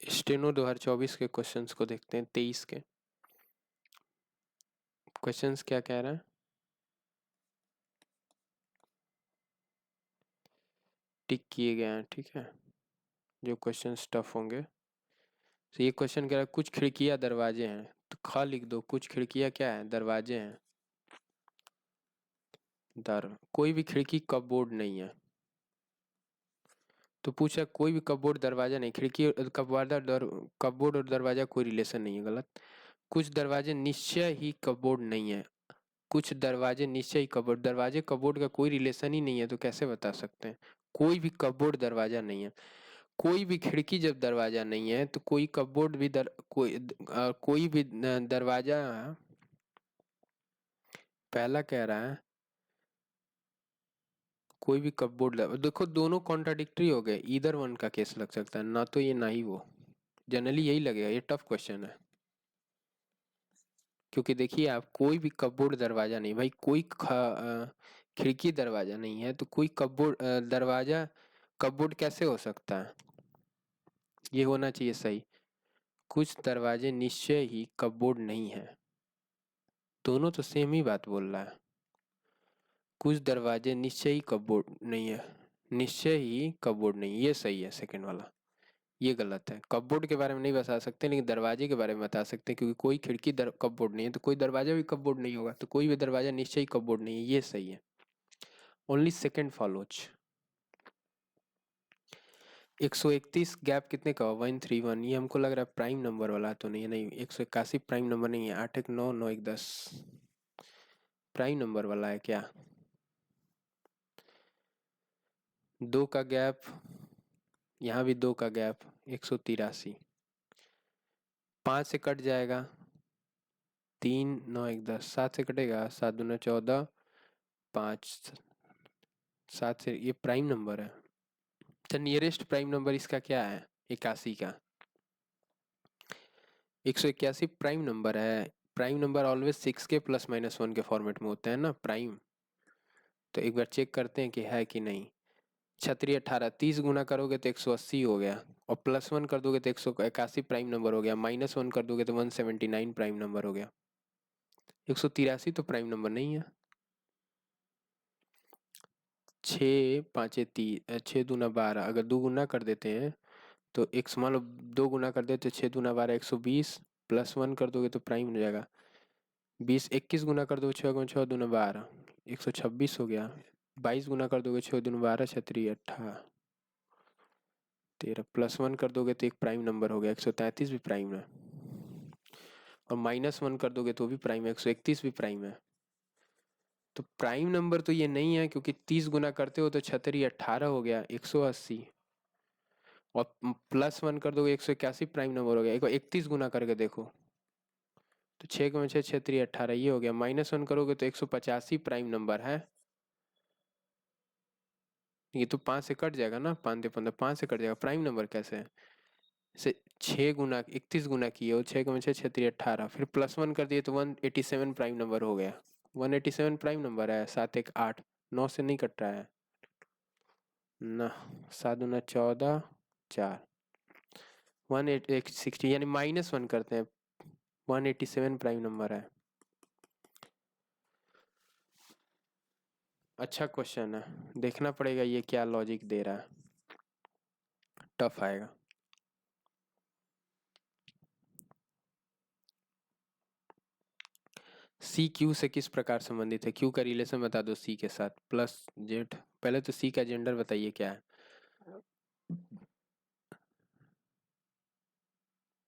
Steno 2024 के questions को देखते हैं। 23 के क्वेश्चंस क्या कह रहा है। टिक किए गए हैं, ठीक है, जो क्वेश्चंस टफ होंगे। तो ये क्वेश्चन कह रहा है कुछ खिड़कियां दरवाजे हैं, तो ख लिख दो। कुछ खिड़कियां क्या है, दरवाजे हैं। कोई भी खिड़की कपबोर्ड नहीं है। तो पूछा कोई भी कपबोर्ड दरवाजा नहीं, खिड़की कपबोर्ड और दरवाजा कोई रिलेशन नहीं है, गलत। कुछ दरवाजे निश्चय ही कपबोर्ड नहीं है। कुछ दरवाजे निश्चय ही कपबोर्ड, दरवाजे कपबोर्ड का कोई रिलेशन ही नहीं है, तो कैसे बता सकते हैं। कोई भी कपबोर्ड दरवाजा नहीं है। कोई भी खिड़की जब दरवाजा नहीं है तो कोई कपबोर्ड भी कोई भी दरवाजा। पहला कह रहा है कोई भी कपबोर्ड, देखो दोनों कॉन्ट्राडिक्टरी हो गए, ईदर वन का केस लग सकता है, ना तो ये ना ही वो। जनरली यही लगेगा, ये टफ क्वेश्चन है। क्योंकि देखिए आप, कोई भी कपबोर्ड दरवाजा नहीं भाई, खिड़की दरवाजा नहीं है तो कोई कपबोर्ड दरवाजा कपबोर्ड कैसे हो सकता है। ये होना चाहिए सही। कुछ दरवाजे निश्चय ही कपबोर्ड नहीं है, दोनों तो सेम ही बात बोल रहा है। कुछ दरवाजे निश्चय ही कपबोर्ड नहीं है, निश्चय ही कपबोर्ड नहीं, ये सही है सेकंड वाला। ये गलत है, कपबोर्ड के बारे में नहीं बता सकते लेकिन दरवाजे के बारे में बता सकते हैं, क्योंकि कोई खिड़की कपबोर्ड नहीं है तो कोई दरवाजा भी कपबोर्ड नहीं होगा, तो कोई भी दरवाजा निश्चय ही कपबोर्ड नहीं है, ये सही है। Only second follows. 131 गैप कितने का हुआ, 131। ये हमको लग रहा है प्राइम नंबर वाला तो नहीं है, नहीं 181 प्राइम नंबर नहीं है। 8 1 9 9 1 10 प्राइम नंबर वाला है क्या। 2 का गैप, यहाँ भी 2 का गैप, 183। 5 से कट जाएगा, 3 9 1 10, 7 से कटेगा, 7 दूना 14, 5 7 से, ये प्राइम नंबर है। तो नियरेस्ट प्राइम नंबर इसका क्या है, 81 का। 181 प्राइम नंबर है। प्राइम नंबर ऑलवेज 6 के प्लस माइनस 1 के फॉर्मेट में होते हैं ना प्राइम। तो एक बार चेक करते हैं कि है कि नहीं। 36 30 गुना करोगे तो 180 हो गया, और प्लस 1 कर दोगे तो 181 प्राइम नंबर हो गया, माइनस 1 कर दोगे तो 179 प्राइम नंबर हो गया। 183 तो प्राइम नंबर नहीं है। 6 5 3, 6 दूना 12, अगर 2 गुना कर देते हैं तो एक, मान लो 2 गुना कर देते 6 दूना 12 120, प्लस 1 कर दोगे तो प्राइम हो जाएगा। 20 21 गुना कर दो, 6 दूना 12, 126 हो गया। 22 गुना कर दोगे, 6 दूना 12 छत्री 18 13, प्लस 1 कर दोगे तो एक प्राइम नंबर हो गया, 133 भी प्राइम है। और माइनस 1 कर दोगे तो भी प्राइम है, 131 भी प्राइम है। तो प्राइम नंबर तो ये नहीं है, क्योंकि 30 गुना करते हो तो छतरी 18 हो गया, 180। और प्लस 1 कर दोगे 181 प्राइम नंबर हो गया। 31 गुना करके देखो तो 6 में 6 छतरी 18, ये हो गया। माइनस 1 करोगे तो 185 प्राइम नंबर है। ये तो 5 से कट जाएगा ना, 5 15, 5 से कट जाएगा, प्राइम नंबर कैसे है। से 6 गुना 31 गुना किए हो, 6 में 6 छतरी 18, फिर प्लस 1 कर दिए तो 187 प्राइम नंबर हो गया। 187 प्राइम नंबर है। 7 1 8, 9 से नहीं कट रहा है ना। 7 दूना 14 4, 160, यानी माइनस 1 करते हैं, 187 प्राइम नंबर है। अच्छा क्वेश्चन है, देखना पड़ेगा ये क्या लॉजिक दे रहा है, टफ आएगा। सी क्यू से किस प्रकार संबंधित है। क्यू का रिलेशन बता दो सी के साथ, प्लस जेड। पहले तो सी का जेंडर बताइए क्या है,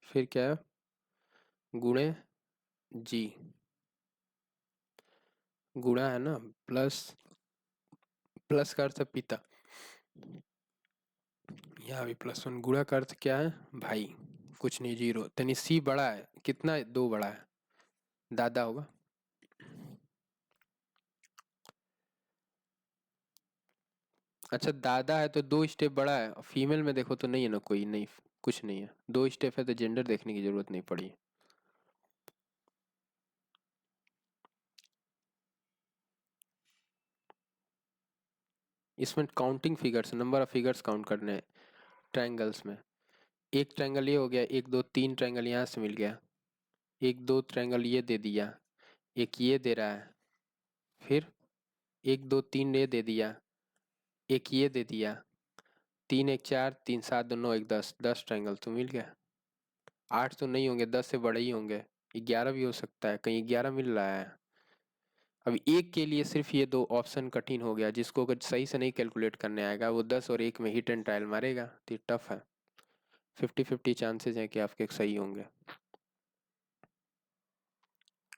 फिर क्या है, गुणे जी, गुणा है ना, प्लस, प्लस का अर्थ है पिता, यहाँ भी +1। गुणा का अर्थ क्या है, भाई, कुछ नहीं, 0। यानी सी बड़ा है, कितना है, 2 बड़ा है, दादा होगा। अच्छा दादा है तो 2 स्टेप बड़ा है, फीमेल में देखो तो नहीं है ना, कोई नहीं, कुछ नहीं है, 2 स्टेप है तो जेंडर देखने की जरूरत नहीं पड़ी। इसमें counting figures, number of figures count करने हैं ट्रायंगल्स में। एक ट्रायंगल ये हो गया, एक दो तीन ट्रायंगल यहाँ से मिल गया, एक दो ट्रायंगल ये दे दिया, एक ये दे रहा है, फिर एक दो तीन ये दे दिया, एक ये दे दिया, तीन एक चार, तीन सात, दो नौ, एक दस, 10 ट्रायंगल तो मिल गया। 8 तो नहीं होंगे, 10 से बड़े ही होंगे, 11 भी हो सकता है, कहीं 11 मिल रहा है। अब एक के लिए सिर्फ ये दो ऑप्शन कठिन हो गया, जिसको अगर सही से नहीं कैलकुलेट करने आएगा वो 10 और 1 में हिट एंड ट्रायल मारेगा, तो ये टफ है। 50-50 चांसेस हैं कि आपके सही होंगे।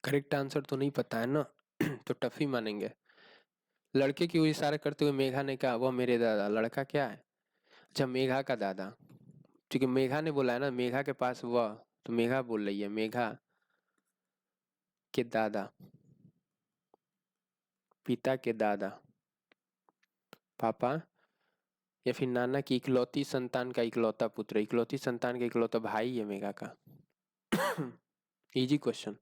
करेक्ट आंसर तो नहीं पता है ना तो टफ ही मानेंगे। लड़के की ओर इशारा करते हुए मेघा ने कहा, वह मेरे दादा। लड़का क्या है? अच्छा, मेघा का दादा। क्योंकि मेघा ने बोला है ना, मेघा के पास वह, तो मेघा बोल रही है मेघा के दादा, पिता के दादा, पापा, या फिर नाना की इकलौती संतान का इकलौता पुत्र, इकलौती संतान का इकलौता भाई है मेघा का। Easy question.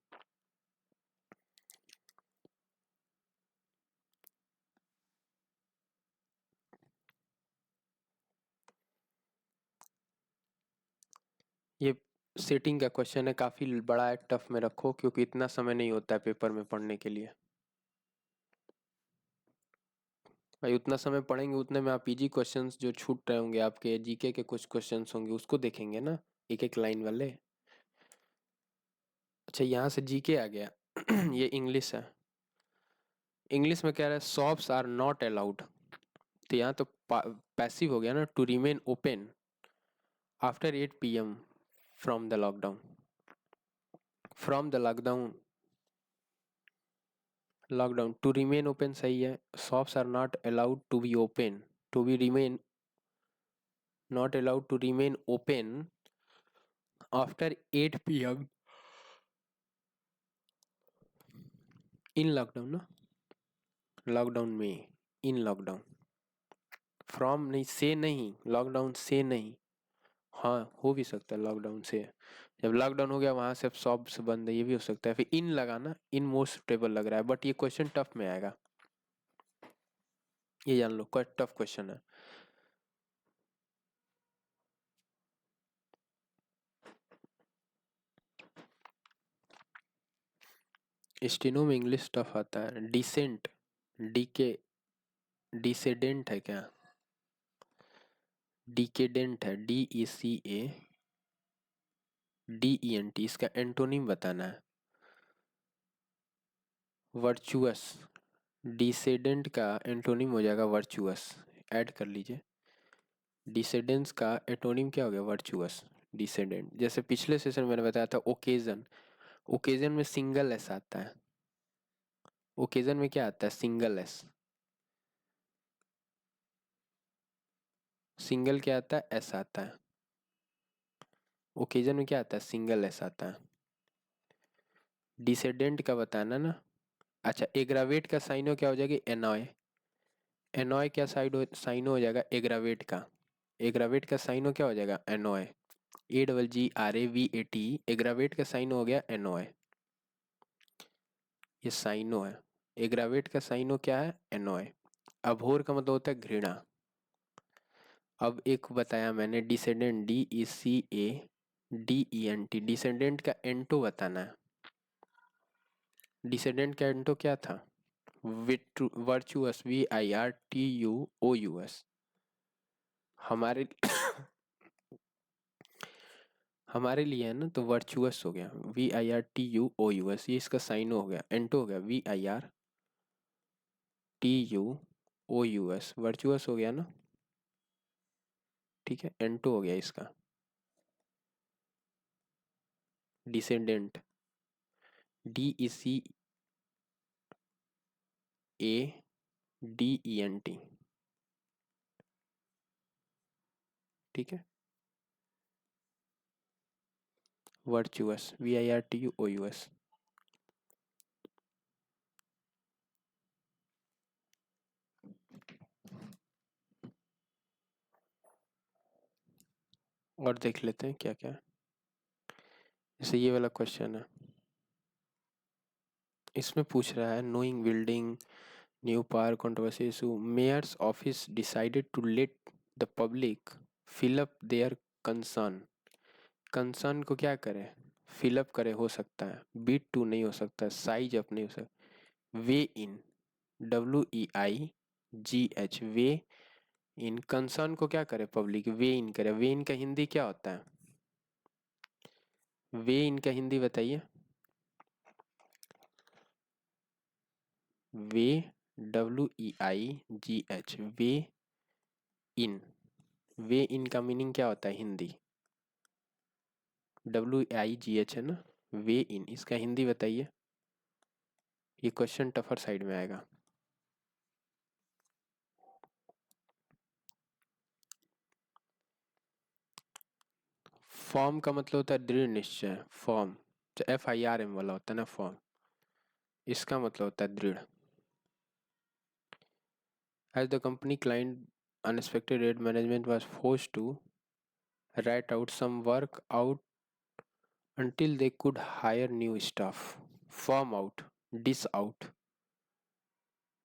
ये सेटिंग का क्वेश्चन है, काफी बड़ा है, टफ में रखो क्योंकि इतना समय नहीं होता है पेपर में पढ़ने के लिए। भाई उतना समय पढ़ेंगे उतने में आप इजी क्वेश्चंस जो छूट रहे होंगे आपके जीके के कुछ क्वेश्चंस होंगे उसको देखेंगे ना, एक एक लाइन वाले। अच्छा, यहाँ से जीके आ गया। ये इंग्लिश है। इंग्लिश में कह रहा है शॉप्स आर नॉट अलाउड, तो यहाँ तो पैसिव हो गया ना, to remain open after 8 PM from the lockdown. From the lockdown, lockdown to remain open सही है। Shops are not allowed to be open, to be remain, not allowed to remain open after 8 PM in lockdown ना, lockdown में, in lockdown. From नहीं, से नहीं, lockdown से नहीं। हाँ हो भी सकता है लॉकडाउन से, जब लॉकडाउन हो गया वहां से अब शॉप्स बंद है, ये भी हो सकता है। फिर इन लगाना, इन मोस्ट सुटेबल लग रहा है, बट ये क्वेश्चन टफ में आएगा, ये जान लो, टफ क्वेश्चन है। स्टेनो में इंग्लिश टफ आता है। डिसेंट, डीके, डिसेडेंट है क्या? डिकेडेंट है, DECADENT, इसका एंटोनिम बताना है। वर्चुअस, डिसेडेंट का एंटोनिम हो जाएगा वर्चुअस, ऐड कर लीजिए। डिसेडेंस का एंटोनिम क्या हो गया? वर्चुअस। डिसेडेंट, जैसे पिछले सेशन में मैंने बताया था ओकेजन, ओकेजन में सिंगल एस आता है। ओकेजन में क्या आता है? Single S. सिंगल क्या आता है? एस आता है। ओकेजन में क्या आता है? सिंगल एस आता है। डिसेडेंट का बताना ना। अच्छा, एग्रावेट का साइनो क्या हो जाएगा? एनॉय। एनॉय क्या साइनो हो जाएगा? एग्रावेट का। एग्रावेट का साइनो क्या हो जाएगा? एनॉय। AGGRAVAT, एग्रावेट का साइनो हो गया एनॉय। ये साइनो है। एग्रावेट का साइनो क्या है? एनॉय। अभोर का मतलब होता है घृणा। अब एक बताया मैंने डिसेंडेंट, DECADENT, डिसेंडेंट का एंटो बताना है। डिसेंडेंट का एंटो क्या था? Virtuous, VIRTUOUS। हमारे हमारे लिए है ना, तो वर्चुअस हो गया, VIRTUOUS, ये इसका साइन हो गया, एंटो हो गया VIRTUOUS, वर्चुअस हो गया ना, ठीक है, एंटो हो गया इसका। डिसेंडेंट, DECADENT, ठीक है। Virtuous, VIRTUOUS। और देख लेते हैं क्या क्या है। जैसे ये वाला क्वेश्चन है, इसमें पूछ रहा है knowing building new park controversy issue, mayor's office decided to let the public fill up their concern concern को क्या करे, फिलअप करे, हो सकता है, बीट टू नहीं हो सकता, साइज अप नहीं हो सकता। वे इन, WEIGH, वे इन, कंसर्न को क्या करे, पब्लिक, वे इन करे। वे इन का हिंदी क्या होता है, वे इन का हिंदी बताइए। वे, WEIGH, वे इन, वे इन का मीनिंग क्या होता है हिंदी, WEIGH है ना, वे इन, इसका हिंदी बताइए। ये क्वेश्चन टफर साइड में आएगा। फॉर्म का मतलब होता है दृढ़ निश्चय, फॉर्म जो FIRM वाला होता है ना फॉर्म, इसका मतलब होता है दृढ़। As the company client unexpected rate, management was forced to write out some work out until they could hire new staff. Form out, dish out,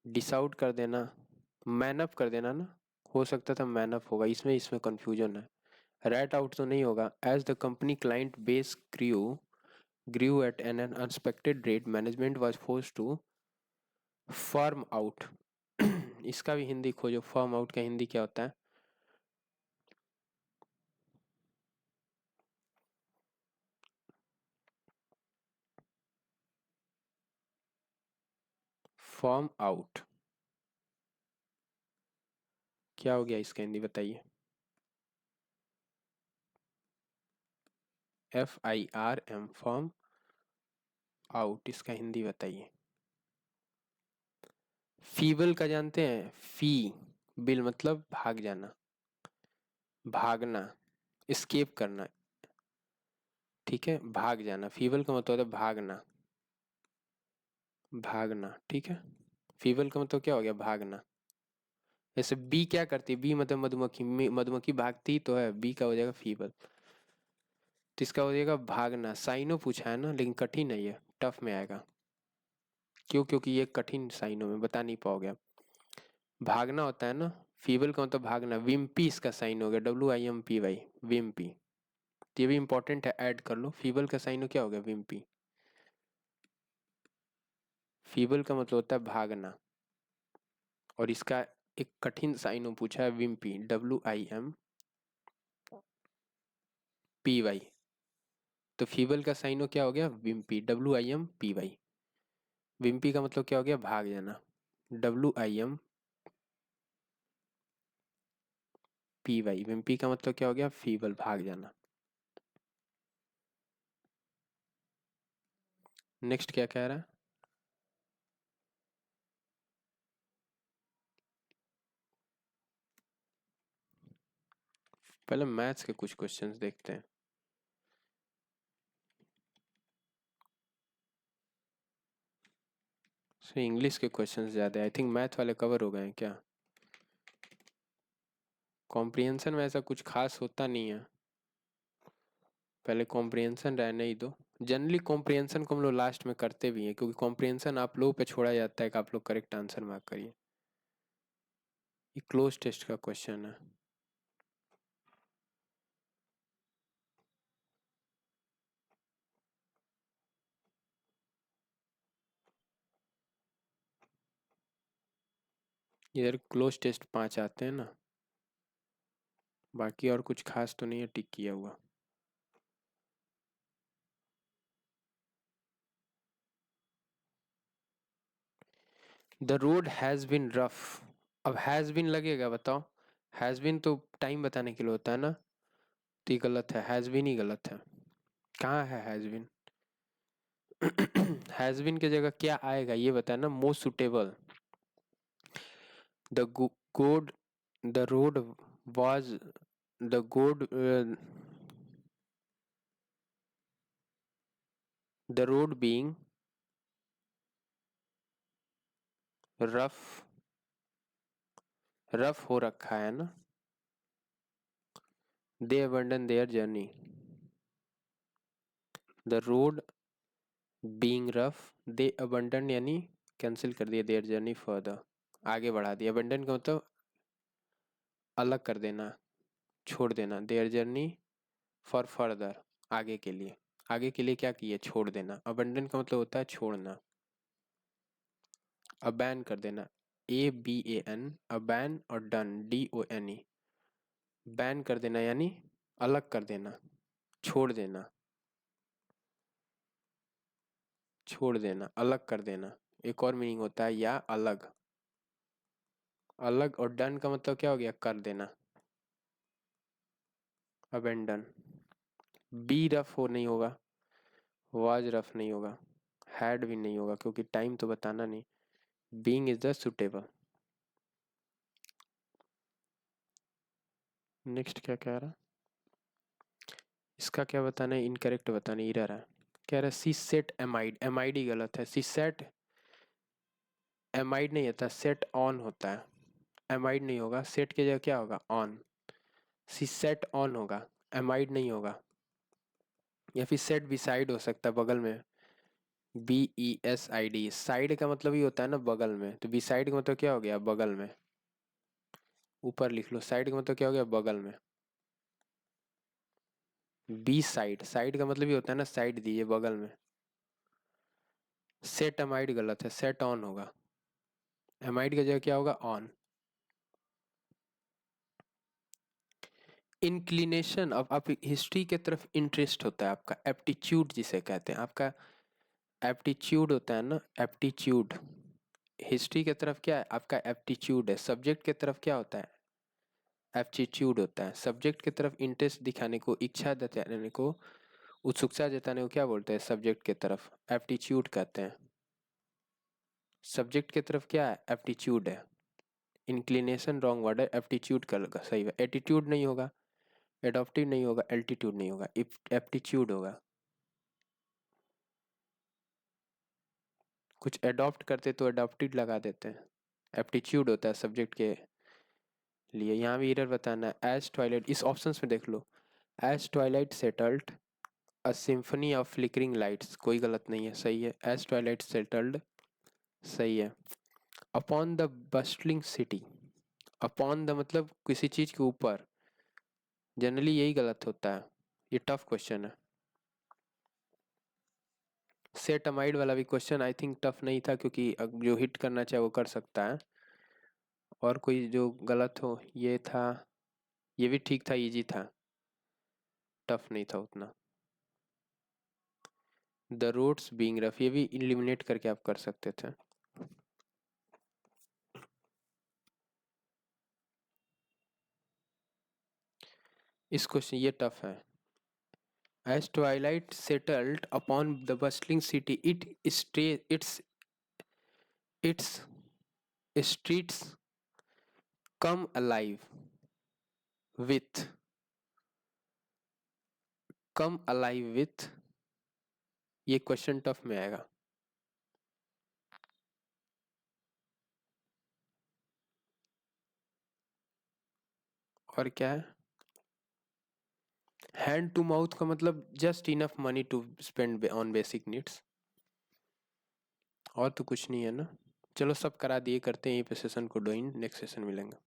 dish out कर देना, मैन अप कर देना ना, हो सकता था मैन अप होगा, इसमें इसमें कंफ्यूजन है। राइट आउट तो नहीं होगा। As the company client base grew at an unexpected rate, management was forced to farm out। इसका भी हिंदी खोजो, फॉर्म आउट का हिंदी क्या होता है। फॉर्म आउट क्या हो गया, इसका हिंदी बताइए। FIRM, फॉर्म आउट, इसका हिंदी बताइए। फीबल का जानते हैं, फी बिल मतलब भाग जाना, भागना, स्केप करना, ठीक है, भाग जाना। फीबल का मतलब होता है भागना, भागना, ठीक है। फीबल का मतलब क्या हो गया, भागना। जैसे बी क्या करती है, बी मतलब मधुमक्खी, मधुमक्खी भागती तो है, बी का हो जाएगा फीबल। तो इसका हो जाएगा भागना। साइनो पूछा है ना, लेकिन कठिन है ये, टफ में आएगा। क्यों, क्योंकि ये कठिन साइनो में बता नहीं पाओगे आप। भागना होता है ना, फीबल का मतलब भागना। विम्पी इसका साइन हो गया, WIMPY, विम्पी। ये भी इंपॉर्टेंट है, ऐड कर लो। फीबल का साइन क्या हो गया, विम्पी। फीबल का मतलब होता है भागना, और इसका एक कठिन साइनो पूछा है, विम्पी, WIMPY। तो फीबल का साइनो क्या हो गया, विम्पी, WIMPY। विम्पी का मतलब क्या हो गया, भाग जाना, WIMPY। विम्पी का मतलब क्या हो गया, फीबल, भाग जाना। नेक्स्ट क्या कह रहा है, पहले मैथ्स के कुछ क्वेश्चंस देखते हैं। सो इंग्लिश के क्वेश्चंस ज़्यादा है, आई थिंक मैथ वाले कवर हो गए हैं क्या। कॉम्प्रिहेंशन में ऐसा कुछ खास होता नहीं है, पहले कॉम्प्रिहेंशन रहने ही दो। जनरली कॉम्प्रिहेंशन को हम लोग लास्ट में करते भी हैं, क्योंकि कॉम्प्रिहेंशन आप लोगों पे छोड़ा जाता है कि आप लोग करेक्ट आंसर मार्क करिए। ये क्लोज टेस्ट का क्वेश्चन है। इधर क्लोज टेस्ट 5 आते हैं ना, बाकी और कुछ खास तो नहीं है टिक किया हुआ। The road has been rough, अब हैज़ बिन लगेगा, बताओ। हैज़ बिन तो टाइम बताने के लिए होता है ना, तो ये गलत है, हैज़ बिन ही गलत है। कहाँ है हैज़ बिन। हैज़ बिन की जगह क्या आएगा ये बताया ना, मोस्ट सुटेबल। द गोड, the road was the good the road being rough, rough हो रखा है ना। दे abandon their journey, the road being rough, they abandon यानी कैंसिल कर दिया, देयर जर्नी फर्दर, आगे बढ़ा दिया। abandon का मतलब अलग कर देना, छोड़ देना, देयर जर्नी फॉर फर्दर, आगे के लिए। आगे के लिए क्या किए, छोड़ देना। अबंडन का मतलब होता है छोड़ना। अबैन कर देना, ABAN, अबैन, और डन, DONE। बैन कर देना यानी अलग कर देना, छोड़ देना, छोड़ देना, अलग कर देना। एक और मीनिंग होता है या अलग। अलग और डन का मतलब क्या हो गया, कर देना। अबेंडन। बी रफ हो नहीं होगा, वाज रफ नहीं होगा, हैड भी नहीं होगा क्योंकि टाइम तो बताना नहीं। Being is the suitable. Next क्या कह रहा, इसका क्या बताना है, इनकरेक्ट बताना, इरर है। कह रहा है सी सेट एमाइड, एमाइड ही गलत है। सी सेट एमाइड नहीं होता, सेट ऑन होता है। एमाइड नहीं होगा, सेट की जगह क्या होगा, ऑन। सी सेट ऑन होगा, एमाइड नहीं होगा। या फिर सेट बिसाइड हो सकता है, बगल में। BESID, साइड का मतलब ही होता है ना बगल में, तो बिसाइड का मतलब क्या हो गया, बगल में। ऊपर लिख लो, साइड का मतलब क्या हो गया, बगल में। बी साइड, साइड का मतलब ही होता है ना साइड दीजिए, बगल में। सेट एमाइड गलत है, सेट ऑन होगा। एमाइड की जगह क्या होगा, ऑन। इंक्लिनेशन, अब आप हिस्ट्री के तरफ इंटरेस्ट होता है आपका, एप्टीट्यूड जिसे कहते हैं, आपका एप्टीट्यूड होता है ना, एप्टीट्यूड। हिस्ट्री के तरफ क्या है आपका, एप्टीट्यूड है। सब्जेक्ट के तरफ क्या होता है, एप्टीट्यूड होता है। सब्जेक्ट की तरफ इंटरेस्ट दिखाने को, इच्छा जताने को, उत्सुकता जताने को क्या बोलते हैं, सब्जेक्ट की तरफ एप्टीट्यूड कहते हैं। सब्जेक्ट की तरफ क्या है, एप्टीट्यूड है। इंक्लिनेशन रॉन्ग वर्ड है, एप्टीट्यूड का सही है। एटीट्यूड नहीं होगा, एडॉप्टिव नहीं होगा, एल्टीट्यूड नहीं होगा, एप्टीट्यूड होगा। कुछ एडॉप्ट करते तो एडॉप्टेड लगा देते हैं। एप्टीट्यूड होता है सब्जेक्ट के लिए। यहाँ भी एरर बताना है, एज ट्वाइलाइट, इस ऑप्शंस में देख लो। As twilight settled a symphony of flickering lights, कोई गलत नहीं है, सही है। एज ट्वाइलाइट सेटल्ड सही है। Upon the bustling city, upon the मतलब किसी चीज के ऊपर, जनरली यही गलत होता है। ये टफ क्वेश्चन है। सेट अमाइड वाला भी क्वेश्चन आई थिंक टफ नहीं था, क्योंकि जो हिट करना चाहे वो कर सकता है। और कोई जो गलत हो, ये था, ये भी ठीक था, इजी था, टफ नहीं था उतना। द रोड्स बीइंग रफ, ये भी इलिमिनेट करके आप कर सकते थे। इस क्वेश्चन ये टफ है। As twilight settled upon the bustling city, its streets come alive with, come alive with, ये क्वेश्चन टफ में आएगा। और क्या है, हैंड टू माउथ का मतलब just enough money to spend on basic needs, और तो कुछ नहीं है ना। चलो सब करा दिए, करते हैं यहीं पे सेशन को डोइन, नेक्स्ट सेशन मिलेंगे।